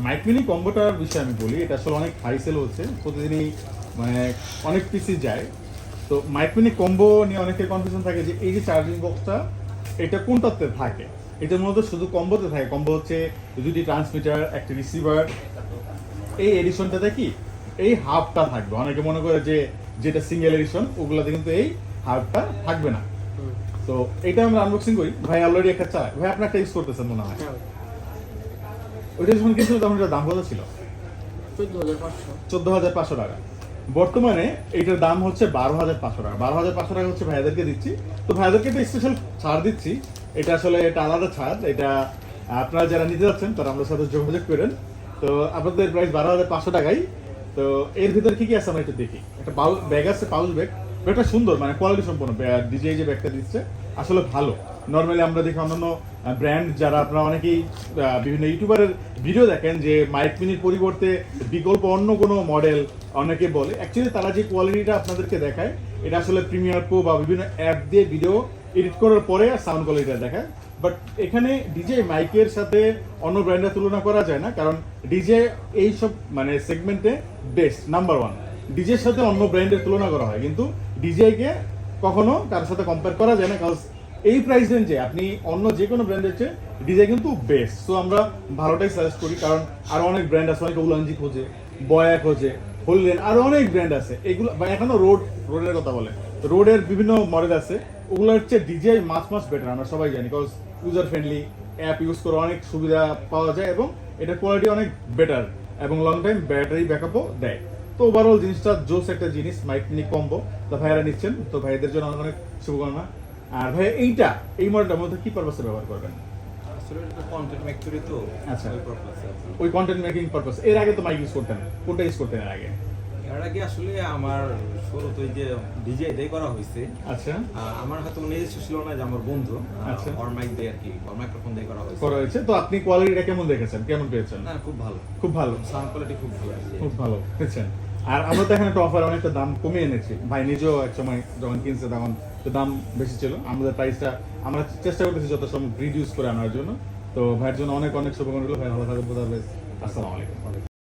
Mic mini কম্বোটার বিষয়ে আমি বলি, এটা আসলে অনেক হাই সেল হচ্ছে, প্রতিদিনই মানে অনেক পিসি যায়। তো মাইক মিনি কম্বো নিয়ে অনেকের কনফিউশন থাকে যে এই যে চার্জিং বক্সটা এটা কোনটাতে থাকে। এটা মূলত শুধু কম্বোতে থাকে। কম্বো হচ্ছে দুটি ট্রান্সমিটার, একটা রিসিভার। এই এডিশনটাতে কি এই হাফটা থাকবে। অনেকে মনে করে যে যেটা সিঙ্গেল এডিশন ওগুলাতে কিন্তু এই হাফটা থাকবে না। তো এটা আমরা আনবক্সিং করি। ভাই অলরেডি একটা চায়, ভাই আপনার একটা ইউজ করতেছেন মনে হয়। ওইটা যখন কিন্তু তখন এটার দাম কত ছিল? 14,500 টাকা। বর্তমানে এটার দাম হচ্ছে 12,500 টাকা। 12,500 টাকা হচ্ছে ভাইয়াদেরকে দিচ্ছি। তো ভাইয়াদেরকে একটা স্পেশাল ছাড় দিচ্ছি। এটা আসলে এটা আলাদা ছাড়। এটা আপনারা যারা নিতে যাচ্ছেন তারা আমাদের সাথে যোগাযোগ করেন। তো আপনাদের প্রাইস 12,500 টাকাই। তো এর ভিতরে কি কি আছে আমরা একটু দেখি। একটা ব্যাগ আছে, পাউচ ব্যাগ। ব্যাগটা সুন্দর, মানে কোয়ালিটি সম্পন্ন। ডিজে যে ব্যাগটা দিচ্ছে আসলে ভালো। নর্মালি আমরা দেখি অন্যান্য ব্র্যান্ড, যারা আপনারা অনেকেই বিভিন্ন ইউটিউবারের ভিডিও দেখেন যে মাইক মিনির পরিবর্তে বিকল্প অন্য কোনো মডেল অনেকে বলে। অ্যাকচুয়ালি তারা যে কোয়ালিটিটা আপনাদেরকে দেখায় এটা আসলে প্রিমিয়ার প্রো বা বিভিন্ন অ্যাপ দিয়ে ভিডিও এডিট করার পরে সাউন্ড কোয়ালিটিটা দেখায়। বাট এখানে ডিজে মাইকের সাথে অন্য ব্র্যান্ডের তুলনা করা যায় না, কারণ ডিজে এইসব মানে সেগমেন্টে বেস্ট, নাম্বার ওয়ান। ডিজের সাথে অন্য ব্র্যান্ডের তুলনা করা হয়, কিন্তু ডিজেকে কখনো কারোর সাথে কম্পেয়ার করা যায় না। কারণ এই প্রাইস রেঞ্জে আপনি অন্য যে কোনো ব্র্যান্ডের চেয়ে ডিজে কিন্তু বেস্ট। সো আমরা ভালোটাই সাজেস্ট করি, কারণ আরো অনেক ব্র্যান্ড আছে, অনেকে উলানজি খোঁজে, বয়া খোঁজে, হোললেন, আরো অনেক ব্র্যান্ড আছে। এগুলো এখনো রোডের কথা বলে, রোডের বিভিন্ন মডেল আছে। ওগুলো হচ্ছে ডিজে মাস বেটার, আমরা সবাই জানি। Cause user friendly, app use করে অনেক সুবিধা পাওয়া যায় এবং এটা কোয়ালিটি অনেক বেটার এবং লং টাইম ব্যাটারি ব্যাকআপও দেয়। তো ওভারঅল জিনিসটা জোস একটা জিনিস, মাইক মিনি কম্বো। তো ভাইয়ারা নিচ্ছেন, তো ভাইদের জন্য অনেক অনেক শুভকামনা। আর ভাই এই মডেলটার মধ্যে কি পারপাসে ব্যবহার করবেন? আসলে এটা কন্টেন্ট মেক করি তো। আচ্ছা, ওই পারপাসে আছে। ওই কন্টেন্ট মেকিং পারপাস। এর আগে তো মাইক ইউজ করতেন, কোনটা ইউজ করতেন এর আগে? এর আগে আসলে আমার শুরুতে ওই যে ডিজে এটাই করা হয়েছে। আচ্ছা, আমার হয়তো নিজস্ব ছিল না, যে আমার বন্ধু আচ্ছা। ওর মাইক দিয়ে আর কি, ওর মাইক্রোফোন দিয়ে করা হয়েছে। করা হয়েছে। তো আপনি কোয়ালিটিটা কেমন দেখেছেন, কেমন পেয়েছেন? না, খুব ভালো, খুব ভালো, সাউন্ড কোয়ালিটি খুব ভালো আছে। খুব ভালো পেয়েছেন। আর আমরা তো এখানে একটা অফার, অনেকটা দাম কমিয়ে এনেছি। ভাই নিজেও এক সময় যখন কিনছে তখন তো দাম বেশি ছিল। আমাদের প্রাইসটা আমরা চেষ্টা করতেছি যত সম্ভব রিডিউস করে আনার জন্য। তো ভাইয়ের জন্য অনেক অনেক শুভকামনা রইলো। ভাই ভালো থাকবেন। আসসালামু আলাইকুম।